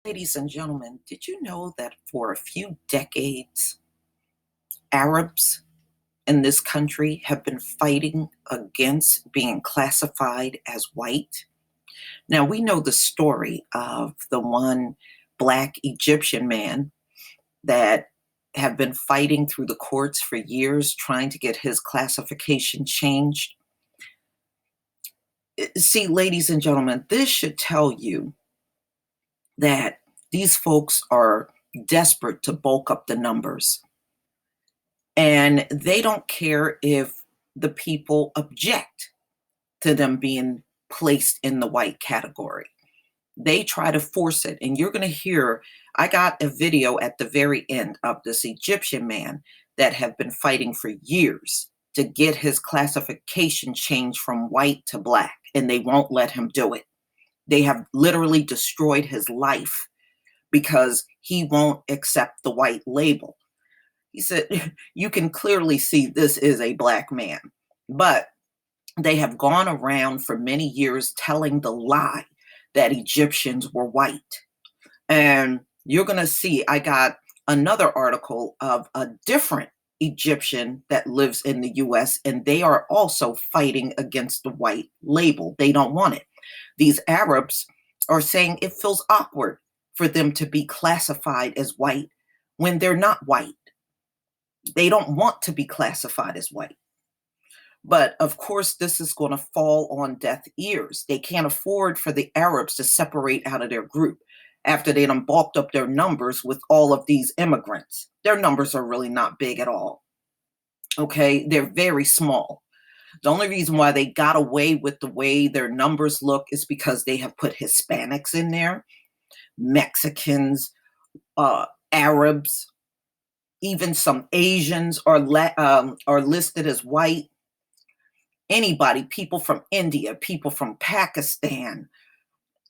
Ladies and gentlemen, did you know that for a few decades, Arabs in this country have been fighting against being classified as white? Now, we know the story of the one Black Egyptian man that have been fighting through the courts for years trying to get his classification changed. See, ladies and gentlemen, this should tell you that these folks are desperate to bulk up the numbers. And they don't care if the people object to them being placed in the white category. They try to force it. And you're going to hear, I got a video at the very end of this Egyptian man that have been fighting for years to get his classification changed from white to Black, and they won't let him do it. They have literally destroyed his life because he won't accept the white label. He said, you can clearly see this is a Black man. But they have gone around for many years telling the lie that Egyptians were white. And you're going to see, I got another article of a different Egyptian that lives in the US, and they are also fighting against the white label. They don't want it. These Arabs are saying it feels awkward for them to be classified as white when they're not white. They don't want to be classified as white. But of course, this is going to fall on deaf ears. They can't afford for the Arabs to separate out of their group after they done bulked up their numbers with all of these immigrants. Their numbers are really not big at all. Okay, they're very small. The only reason why they got away with the way their numbers look is because they have put Hispanics in there, Mexicans, Arabs, even some Asians are listed as white. Anybody, people from India, people from Pakistan,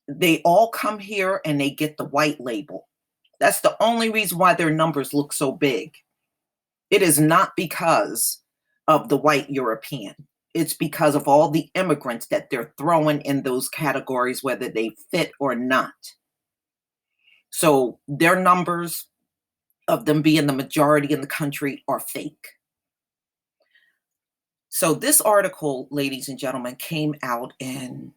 they all come here and they get the white label. That's the only reason why their numbers look so big. It is not because of the white European. It's because of all the immigrants that they're throwing in those categories, whether they fit or not. So their numbers of them being the majority in the country are fake. So this article, ladies and gentlemen, came out in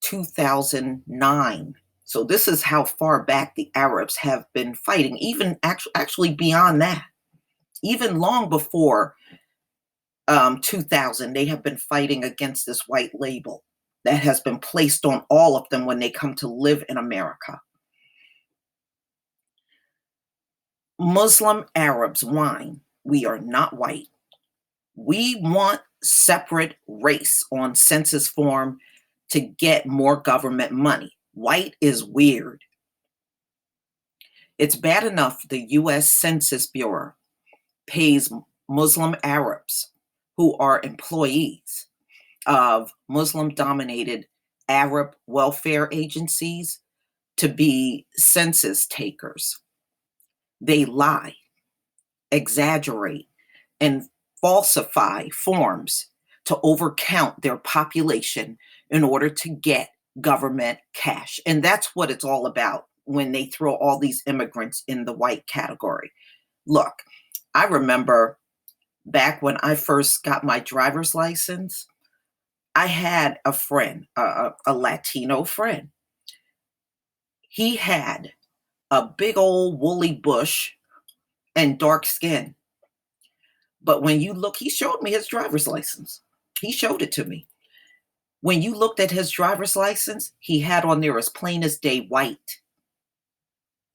2009. So this is how far back the Arabs have been fighting, even actually beyond that. Even long before 2000, they have been fighting against this white label that has been placed on all of them when they come to live in America. Muslim Arabs whine, we are not white. We want separate race on census form to get more government money. White is weird. It's bad enough the U.S. Census Bureau pays Muslim Arabs who are employees of Muslim-dominated Arab welfare agencies to be census takers. They lie, exaggerate, and falsify forms to overcount their population in order to get government cash. And that's what it's all about when they throw all these immigrants in the white category. Look, I remember back when I first got my driver's license, I had a friend, a Latino friend. He had a big old woolly bush and dark skin. But when you look, he showed me his driver's license. He showed it to me. When you looked at his driver's license, he had on there as plain as day white.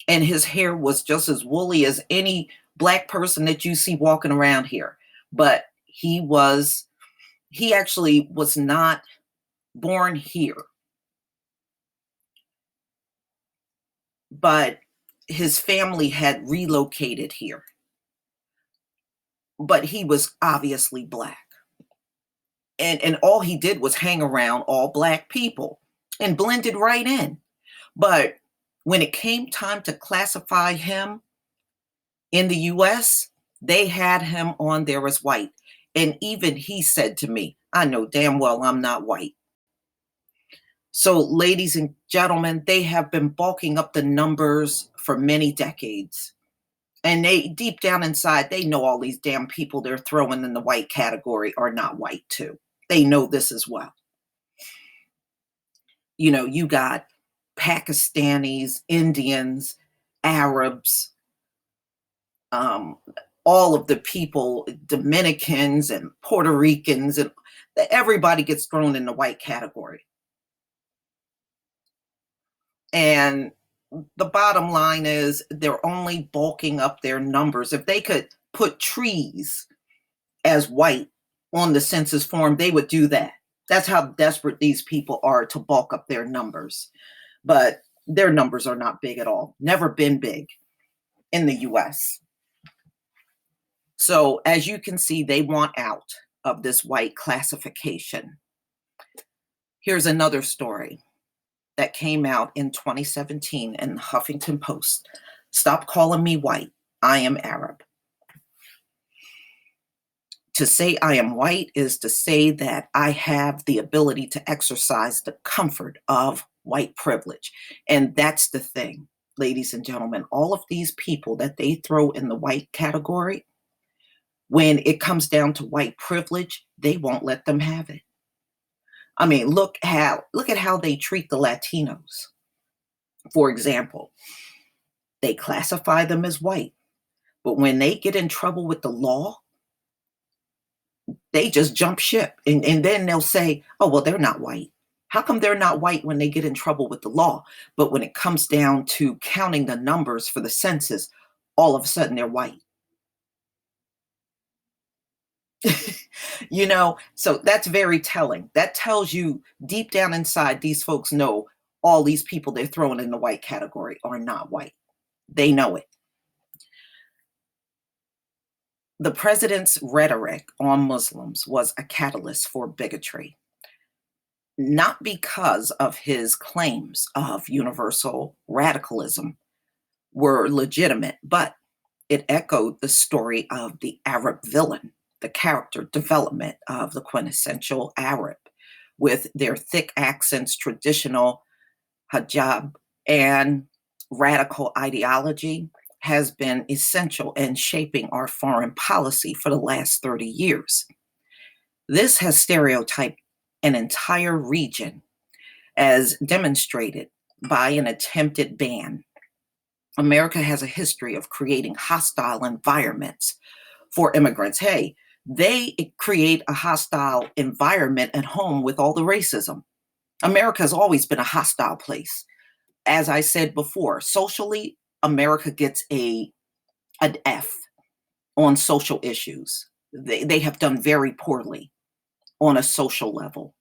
And his hair was just as woolly as any Black person that you see walking around here. But he actually was not born here. But his family had relocated here. But he was obviously Black. And all he did was hang around all Black people and blended right in. But when it came time to classify him in the US, they had him on there as white. And even he said to me, I know damn well I'm not white. So, ladies and Gentlemen, they have been bulking up the numbers for many decades. And they deep down inside, they know all these damn people they're throwing in the white category are not white too. They know this as well. You got Pakistanis, Indians, Arabs, um, all of the people, Dominicans and Puerto Ricans, and everybody gets thrown in the white category. And the bottom line is they're only bulking up their numbers. If they could put trees as white on the census form, they would do that. That's how desperate these people are to bulk up their numbers. But their numbers are not big at all. Never been big in the US. So as you can see, they want out of this white classification. Here's another story that came out in 2017 in the Huffington Post. Stop calling me white. I am Arab. To say I am white is to say that I have the ability to exercise the comfort of white privilege. And that's the thing, ladies and gentlemen. All of these people that they throw in the white category, when it comes down to white privilege, they won't let them have it. I mean, look at how they treat the Latinos. For example, they classify them as white, but when they get in trouble with the law, they just jump ship. And then they'll say, oh, well, they're not white. How come they're not white when they get in trouble with the law? But when it comes down to counting the numbers for the census, all of a sudden they're white. So that's very telling. That tells you deep down inside, these folks know all these people they're throwing in the white category are not white. They know it. The president's rhetoric on Muslims was a catalyst for bigotry, not because of his claims of universal radicalism were legitimate, but it echoed the story of the Arab villain, the character development of the quintessential Arab, with their thick accents, traditional hijab, and radical ideology has been essential in shaping our foreign policy for the last 30 years. This has stereotyped an entire region, as demonstrated by an attempted ban. America has a history of creating hostile environments for immigrants. Hey, they create a hostile environment at home with all the racism. America has always been a hostile place. As I said before, socially, America gets an F on social issues. They have done very poorly on a social level.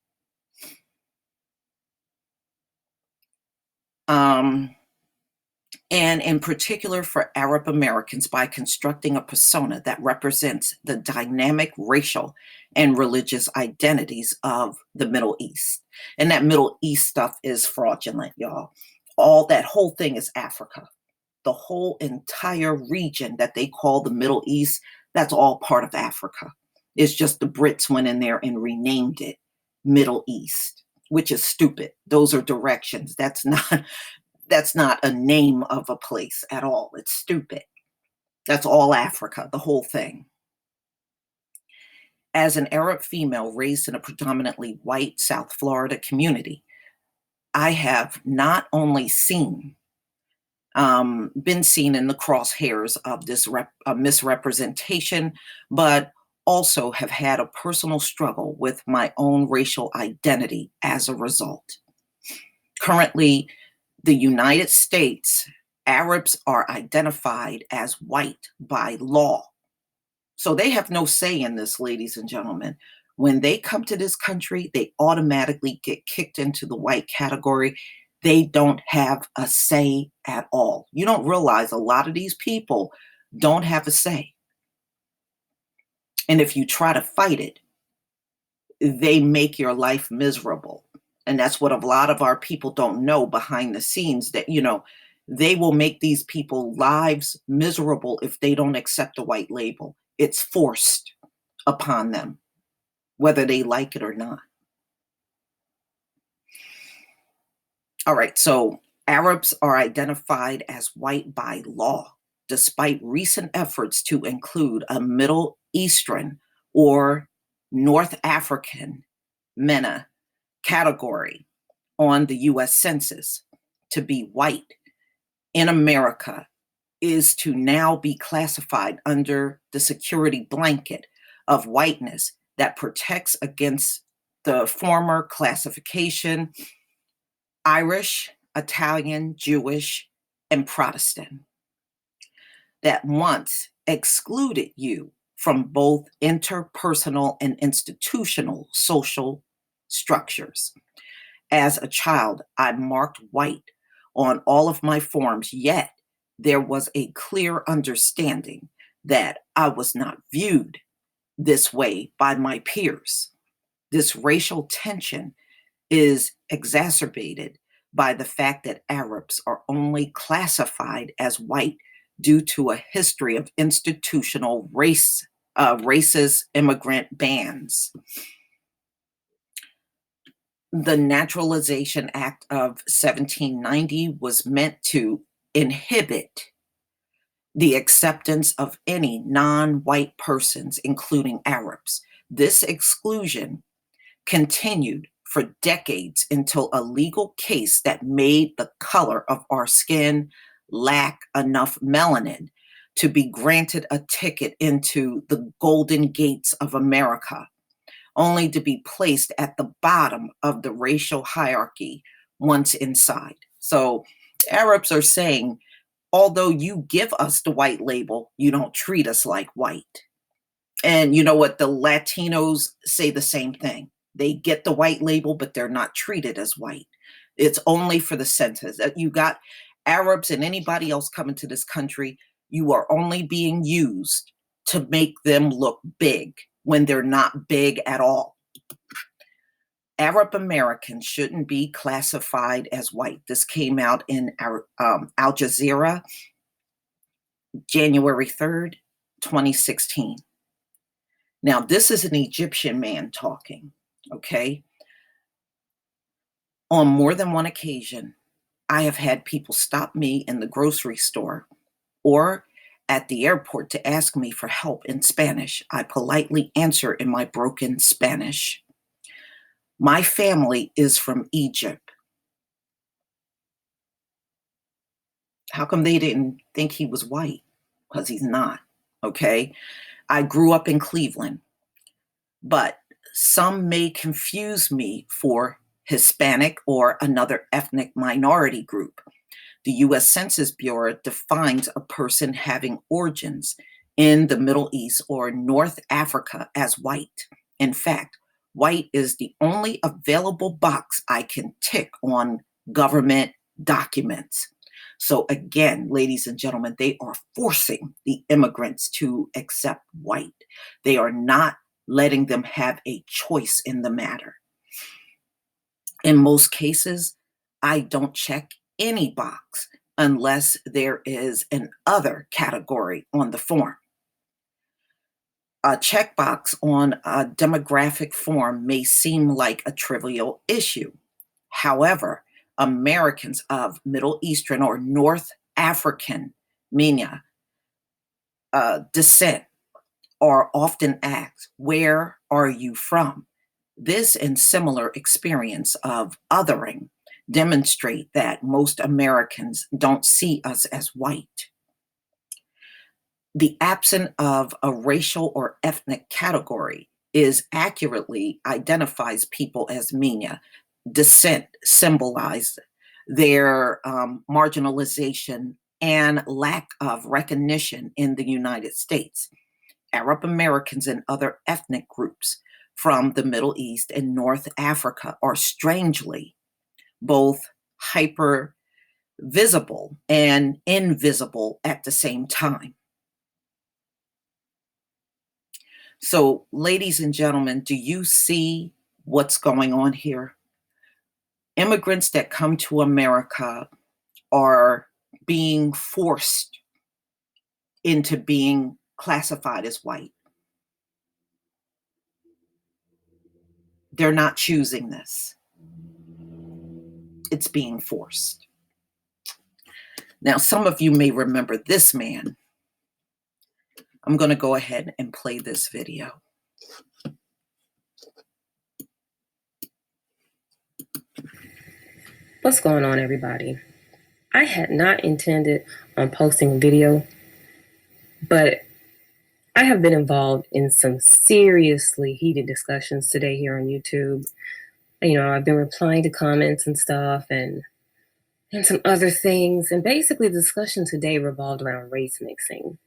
And in particular for Arab Americans, by constructing a persona that represents the dynamic racial and religious identities of the Middle East. And that Middle East stuff is fraudulent, y'all. All that whole thing is Africa. The whole entire region that they call the Middle East, that's all part of Africa. It's just the Brits went in there and renamed it Middle East, which is stupid. Those are directions. That's not a name of a place at all. It's stupid. That's all Africa, the whole thing. As an Arab female raised in a predominantly white South Florida community, I have not only been seen in the crosshairs of this misrepresentation, but also have had a personal struggle with my own racial identity as a result. Currently, the United States, Arabs are identified as white by law. So they have no say in this, ladies and gentlemen. When they come to this country, they automatically get kicked into the white category. They don't have a say at all. You don't realize a lot of these people don't have a say. And if you try to fight it, they make your life miserable. And that's what a lot of our people don't know behind the scenes, that, they will make these people lives miserable if they don't accept a white label. It's forced upon them, whether they like it or not. All right, so Arabs are identified as white by law, despite recent efforts to include a Middle Eastern or North African MENA category on the US Census. To be white in America is to now be classified under the security blanket of whiteness that protects against the former classification Irish, Italian, Jewish, and Protestant that once excluded you from both interpersonal and institutional social structures. As a child, I marked white on all of my forms, yet there was a clear understanding that I was not viewed this way by my peers. This racial tension is exacerbated by the fact that Arabs are only classified as white due to a history of institutional racist immigrant bans. The Naturalization Act of 1790 was meant to inhibit the acceptance of any non white persons, including Arabs. This exclusion continued for decades until a legal case that made the color of our skin lack enough melanin to be granted a ticket into the golden gates of America, only to be placed at the bottom of the racial hierarchy once inside. So Arabs are saying, although you give us the white label, you don't treat us like white. And you know what? The Latinos say the same thing. They get the white label, but they're not treated as white. It's only for the census. You got Arabs and anybody else coming to this country, you are only being used to make them look big when they're not big at all. Arab Americans shouldn't be classified as white. This came out in Al Jazeera, January 3rd, 2016. Now, this is an Egyptian man talking, okay? On more than one occasion, I have had people stop me in the grocery store or at the airport to ask me for help in Spanish. I politely answer in my broken Spanish. My family is from Egypt. How come they didn't think he was white? Because he's not, okay? I grew up in Cleveland, but some may confuse me for Hispanic or another ethnic minority group. The US Census Bureau defines a person having origins in the Middle East or North Africa as white. In fact, white is the only available box I can tick on government documents. So, again, ladies and gentlemen, they are forcing the immigrants to accept white. They are not letting them have a choice in the matter. In most cases, I don't check any box unless there is an other category on the form. A checkbox on a demographic form may seem like a trivial issue. However, Americans of Middle Eastern or North African MENA descent are often asked, "Where are you from?" This and similar experience of othering demonstrate that most Americans don't see us as white. The absence of a racial or ethnic category is accurately identifies people as MENA. Descent symbolized their marginalization and lack of recognition in the United States. Arab Americans and other ethnic groups from the Middle East and North Africa are strangely both hyper visible and invisible at the same time. So, ladies and gentlemen, do you see what's going on here? Immigrants that come to America are being forced into being classified as white. They're not choosing this. it's being forced. Now, some of you may remember this man. I'm going to go ahead and play this video. What's going on, everybody? I had not intended on posting a video, but I have been involved in some seriously heated discussions today here on YouTube. I've been replying to comments and stuff and some other things. And basically, the discussion today revolved around race mixing.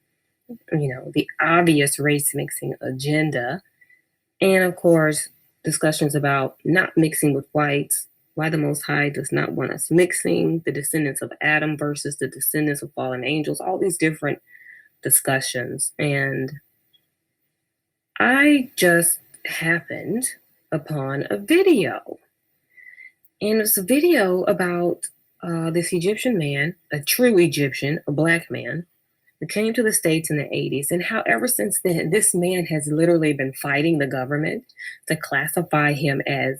The obvious race mixing agenda. And of course, discussions about not mixing with whites, why the Most High does not want us mixing, the descendants of Adam versus the descendants of fallen angels, all these different discussions. And I just happened upon a video. And it's a video about this Egyptian man, a true Egyptian, a black man, who came to the States in the 80s. And how ever since then, this man has literally been fighting the government to classify him as,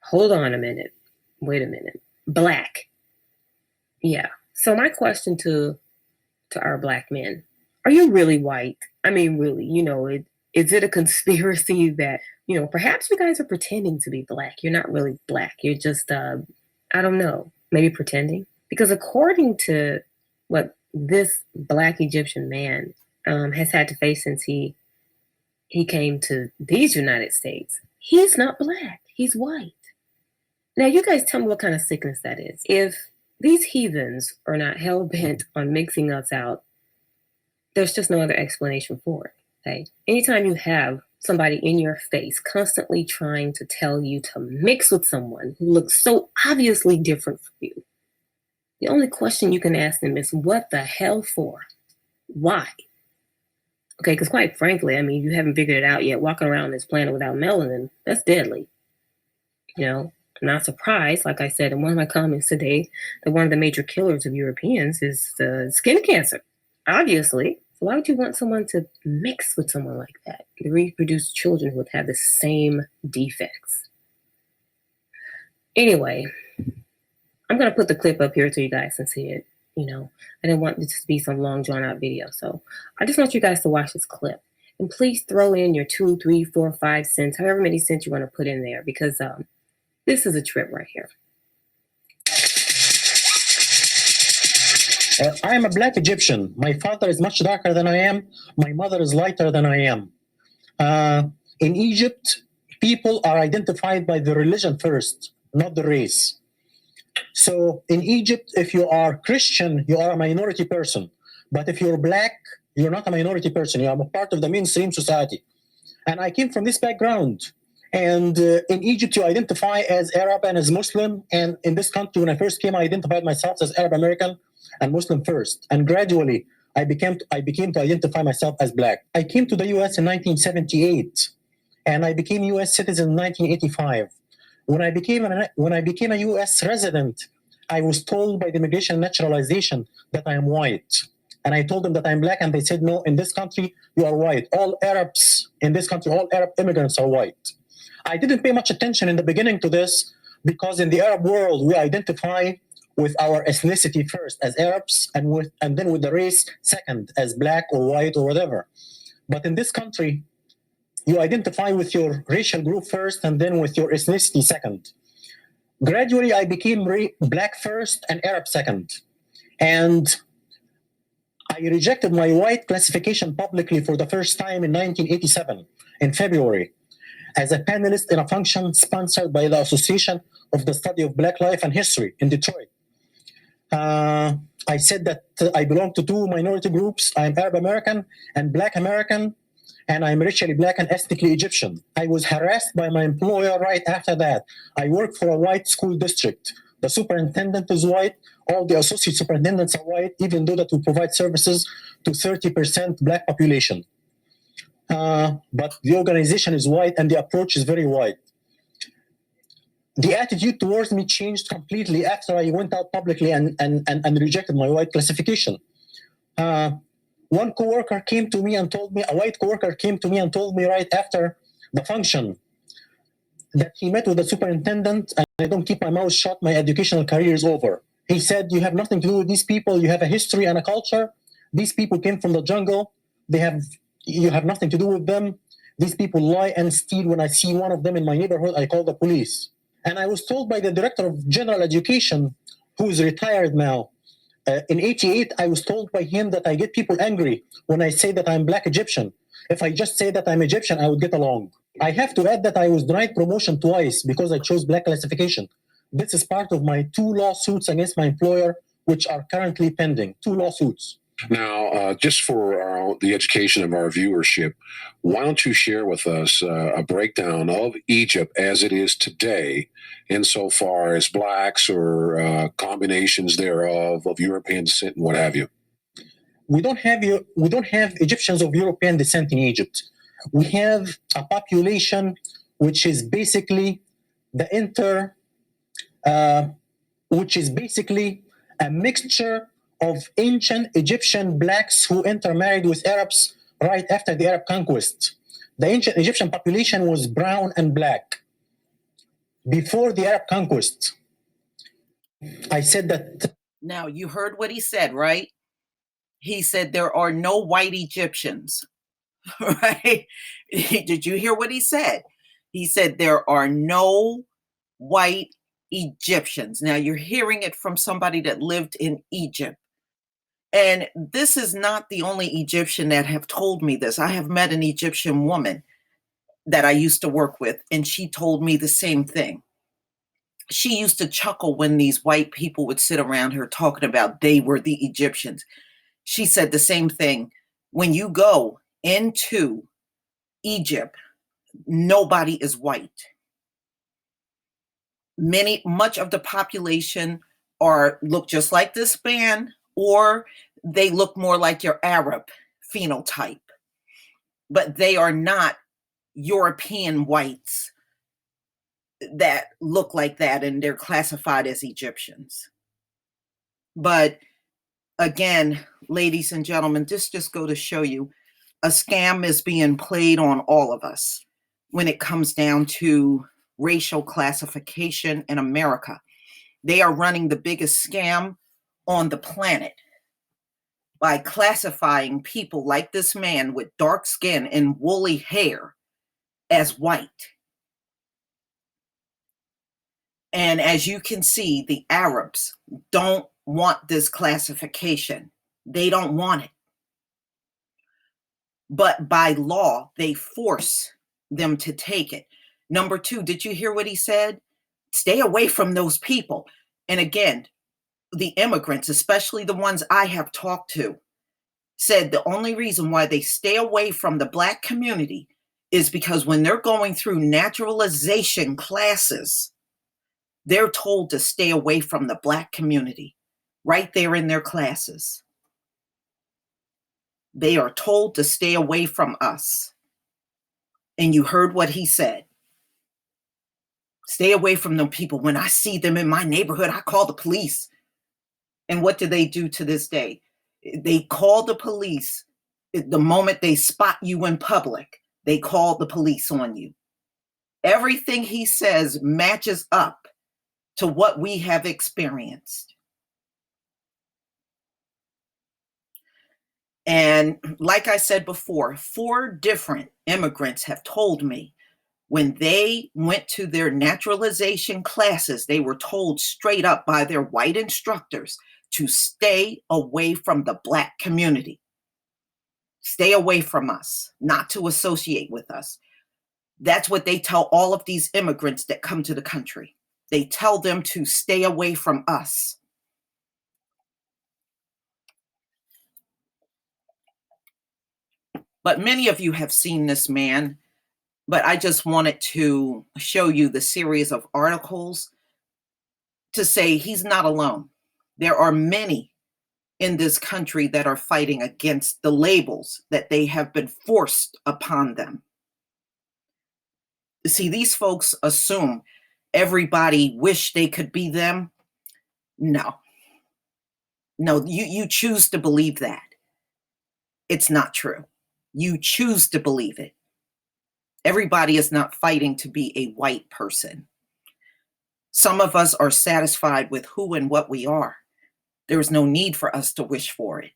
hold on a minute, wait a minute, black. Yeah. So my question to our black men, are you really white? I mean, really, is it a conspiracy that, perhaps you guys are pretending to be black? You're not really black. You're just, I don't know, maybe pretending? Because according to what this black Egyptian man has had to face since he came to these United States, he's not black. He's white. Now, you guys tell me what kind of sickness that is. If these heathens are not hell-bent on mixing us out, there's just no other explanation for it. Okay? Anytime you have somebody in your face constantly trying to tell you to mix with someone who looks so obviously different from you, the only question you can ask them is, what the hell for? Why? Okay, because quite frankly, I mean, you haven't figured it out yet. Walking around this planet without melanin, that's deadly. I'm not surprised, like I said in one of my comments today, that one of the major killers of Europeans is skin cancer, obviously. So why would you want someone to mix with someone like that, to reproduce children who would have the same defects? Anyway, I'm going to put the clip up here so you guys can see it. I didn't want this to be some long, drawn-out video. So I just want you guys to watch this clip. And please throw in your 2, 3, 4, 5 cents, however many cents you want to put in there, because this is a trip right here. I am a black Egyptian. My father is much darker than I am. My mother is lighter than I am. In Egypt, people are identified by the religion first, not the race. So in Egypt, if you are Christian, you are a minority person. But if you're black, you're not a minority person. You are a part of the mainstream society. And I came from this background. And in Egypt, you identify as Arab and as Muslim. And in this country, when I first came, I identified myself as Arab American and Muslim first. And gradually, I became to identify myself as black. I came to the US in 1978, and I became US citizen in 1985. When I became a US resident, I was told by the Immigration and Naturalization that I am white. And I told them that I'm black, and they said, no, in this country, you are white. All Arabs in this country, all Arab immigrants are white. I didn't pay much attention in the beginning to this, because in the Arab world, we identify with our ethnicity first as Arabs, and then with the race second as black or white or whatever. But in this country, you identify with your racial group first and then with your ethnicity second. Gradually, I became black first and Arab second. And I rejected my white classification publicly for the first time in 1987, in February, as a panelist in a function sponsored by the Association of the Study of Black Life and History in Detroit. I said that I belong to two minority groups. I'm Arab American and Black American, and I'm racially black and ethnically Egyptian. I was harassed by my employer right after that. I work for a white school district. The superintendent is white. All the associate superintendents are white, even though that we provide services to 30% black population. But the organization is white and the approach is very white. The attitude towards me changed completely after I went out publicly and rejected my white classification. One coworker came to me and told me, a white coworker came to me and told me right after the function that he met with the superintendent and I don't keep my mouth shut, my educational career is over. He said, you have nothing to do with these people. You have a history and a culture. These people came from the jungle. You have nothing to do with them. These people lie and steal. When I see one of them in my neighborhood, I call the police. And I was told by the director of general education, who is retired now, in 88, I was told by him that I get people angry when I say that I'm Black Egyptian. If I just say that I'm Egyptian, I would get along. I have to add that I was denied promotion twice because I chose Black classification. This is part of my 2 lawsuits against my employer, which are currently pending. 2 lawsuits. Now, just for the education of our viewership, why don't you share with us a breakdown of Egypt as it is today, insofar as Blacks or combinations thereof of European descent and what have you? We don't have Egyptians of European descent in Egypt. We have a population which is basically which is basically a mixture of ancient Egyptian Blacks who intermarried with Arabs right after the Arab conquest. The ancient Egyptian population was brown and black. Before the Arab conquest, I said that. Now, you heard what he said, right? He said there are no white Egyptians, right? Did you hear what he said? He said there are no white Egyptians. Now, you're hearing it from somebody that lived in Egypt. And this is not the only Egyptian that have told me this. I have met an Egyptian woman that I used to work with, and she told me the same thing. She used to chuckle when these white people would sit around her talking about they were the Egyptians. She said the same thing. When you go into Egypt, nobody is white. Much of the population look just like this man, or they look more like your Arab phenotype, but they are not European whites that look like that, and they're classified as Egyptians. But again, ladies and gentlemen, this just go to show you a scam is being played on all of us when it comes down to racial classification in America. They are running the biggest scam on the planet by classifying people like this man with dark skin and woolly hair as white. And as you can see, the Arabs don't want this classification. They don't want it. But by law, they force them to take it. Number 2, did you hear what he said? Stay away from those people. And again, the immigrants, especially the ones I have talked to, said the only reason why they stay away from the Black community is because when they're going through naturalization classes, they're told to stay away from the Black community right there in their classes. They are told to stay away from us. And you heard what he said. Stay away from them people. When I see them in my neighborhood, I call the police. And what do they do to this day? They call the police the moment they spot you in public. They call the police on you. Everything he says matches up to what we have experienced. And like I said before, 4 different immigrants have told me when they went to their naturalization classes, they were told straight up by their white instructors to stay away from the Black community. Stay away from us, not to associate with us. That's what they tell all of these immigrants that come to the country. They tell them to stay away from us. But many of you have seen this man, but I just wanted to show you the series of articles to say he's not alone. There are many in this country that are fighting against the labels that they have been forced upon them. See, these folks assume everybody wish they could be them. No, you choose to believe that. It's not true. You choose to believe it. Everybody is not fighting to be a white person. Some of us are satisfied with who and what we are. There is no need for us to wish for it.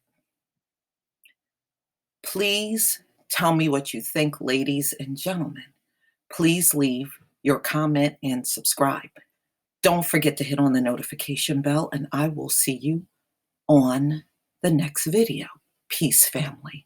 Please tell me what you think, ladies and gentlemen. Please leave your comment and subscribe. Don't forget to hit on the notification bell, and I will see you on the next video. Peace, family.